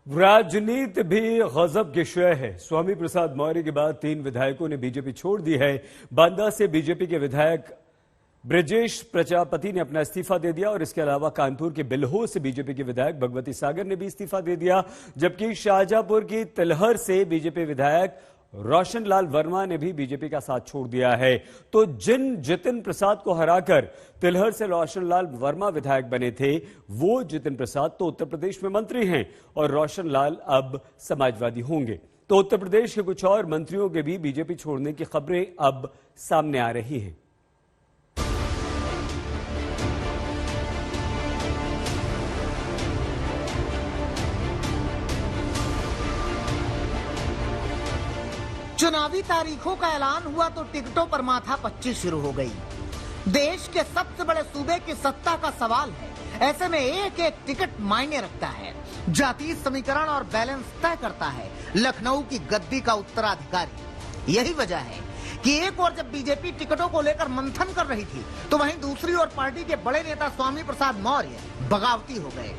राजनीति भी गजब के विषय है। स्वामी प्रसाद मौर्य के बाद 3 विधायकों ने बीजेपी छोड़ दी है। बांदा से बीजेपी के विधायक ब्रजेश प्रजापति ने अपना इस्तीफा दे दिया और इसके अलावा कानपुर के बिल्हो से बीजेपी के विधायक भगवती सागर ने भी इस्तीफा दे दिया, जबकि शाहजहांपुर की तिलहर से बीजेपी विधायक रोशन लाल वर्मा ने भी बीजेपी का साथ छोड़ दिया है। तो जिन जितिन प्रसाद को हराकर तिलहर से रोशन लाल वर्मा विधायक बने थे, वो जितिन प्रसाद तो उत्तर प्रदेश में मंत्री हैं और रोशन लाल अब समाजवादी होंगे। तो उत्तर प्रदेश के कुछ और मंत्रियों के भी बीजेपी छोड़ने की खबरें अब सामने आ रही हैं। चुनावी तारीखों का ऐलान हुआ तो टिकटों पर माथापच्ची शुरू हो गई। देश के सबसे बड़े सूबे की सत्ता का सवाल है, ऐसे में एक एक टिकट मायने रखता है। जातीय समीकरण और बैलेंस तय करता है लखनऊ की गद्दी का उत्तराधिकारी। यही वजह है कि एक ओर जब बीजेपी टिकटों को लेकर मंथन कर रही थी, तो वहीं दूसरी ओर पार्टी के बड़े नेता स्वामी प्रसाद मौर्य बगावती हो गए।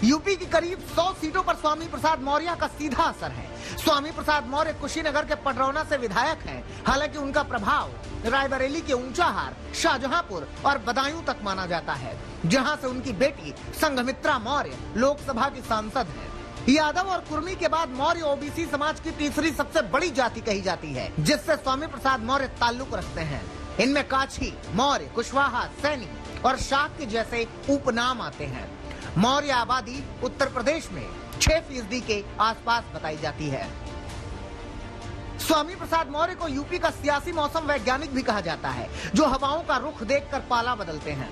यूपी की करीब 100 सीटों पर स्वामी प्रसाद मौर्य का सीधा असर है। स्वामी प्रसाद मौर्य कुशीनगर के पडरौना से विधायक हैं, हालांकि उनका प्रभाव रायबरेली के ऊंचाहार, शाहजहांपुर और बदायूं तक माना जाता है, जहां से उनकी बेटी संघमित्रा मौर्य लोकसभा की सांसद है। यादव और कुर्मी के बाद मौर्य ओबीसी समाज की तीसरी सबसे बड़ी जाति कही जाती है, जिससे स्वामी प्रसाद मौर्य ताल्लुक रखते हैं। इनमें काछी, मौर्य, कुशवाहा, सैनी और शाक्य जैसे उपनाम आते हैं। मौर्य आबादी उत्तर प्रदेश में 6% के आसपास बताई जाती है। स्वामी प्रसाद मौर्य को यूपी का सियासी मौसम वैज्ञानिक भी कहा जाता है, जो हवाओं का रुख देखकर पाला बदलते हैं।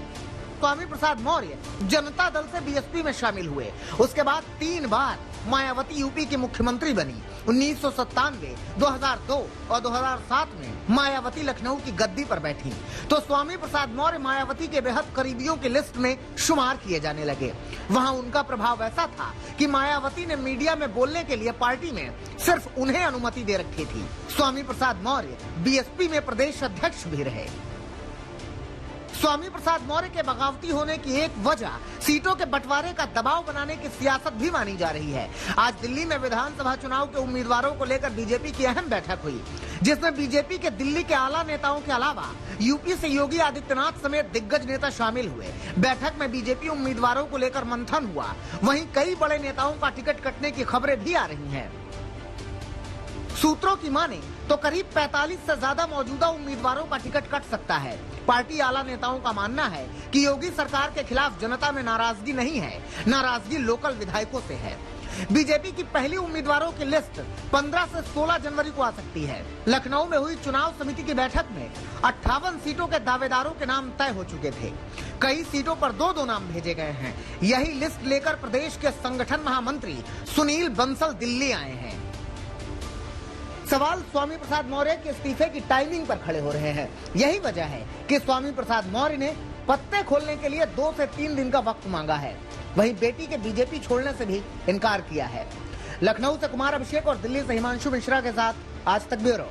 स्वामी प्रसाद मौर्य जनता दल से बीएसपी में शामिल हुए। उसके बाद 3 बार मायावती यूपी की मुख्यमंत्री बनी। 1997, 2002 और 2007 में मायावती लखनऊ की गद्दी पर बैठी, तो स्वामी प्रसाद मौर्य मायावती के बेहद करीबियों की लिस्ट में शुमार किए जाने लगे। वहां उनका प्रभाव ऐसा था कि मायावती ने मीडिया में बोलने के लिए पार्टी में सिर्फ उन्हें अनुमति दे रखी थी। स्वामी प्रसाद मौर्य बीएसपी में प्रदेश अध्यक्ष भी रहे। स्वामी प्रसाद मौर्य के बगावती होने की एक वजह सीटों के बंटवारे का दबाव बनाने की सियासत भी मानी जा रही है। आज दिल्ली में विधानसभा चुनाव के उम्मीदवारों को लेकर बीजेपी की अहम बैठक हुई, जिसमें बीजेपी के दिल्ली के आला नेताओं के अलावा यूपी से योगी आदित्यनाथ समेत दिग्गज नेता शामिल हुए। बैठक में बीजेपी उम्मीदवारों को लेकर मंथन हुआ। वहीं कई बड़े नेताओं का टिकट कटने की खबरें भी आ रही हैं। सूत्रों की माने तो करीब 45 से ज्यादा मौजूदा उम्मीदवारों का टिकट कट सकता है। पार्टी आला नेताओं का मानना है कि योगी सरकार के खिलाफ जनता में नाराजगी नहीं है, नाराजगी लोकल विधायकों से है। बीजेपी की पहली उम्मीदवारों की लिस्ट 15 से 16 जनवरी को आ सकती है। लखनऊ में हुई चुनाव समिति की बैठक में 58 सीटों के दावेदारों के नाम तय हो चुके थे। कई सीटों पर 2-2 नाम भेजे गए हैं। यही लिस्ट लेकर प्रदेश के संगठन महामंत्री सुनील बंसल दिल्ली आए हैं। सवाल स्वामी प्रसाद मौर्य के इस्तीफे की टाइमिंग पर खड़े हो रहे हैं। यही वजह है कि स्वामी प्रसाद मौर्य ने पत्ते खोलने के लिए 2 से 3 दिन का वक्त मांगा है। वहीं बेटी के बीजेपी छोड़ने से भी इनकार किया है। लखनऊ से कुमार अभिषेक और दिल्ली से हिमांशु मिश्रा के साथ आज तक ब्यूरो।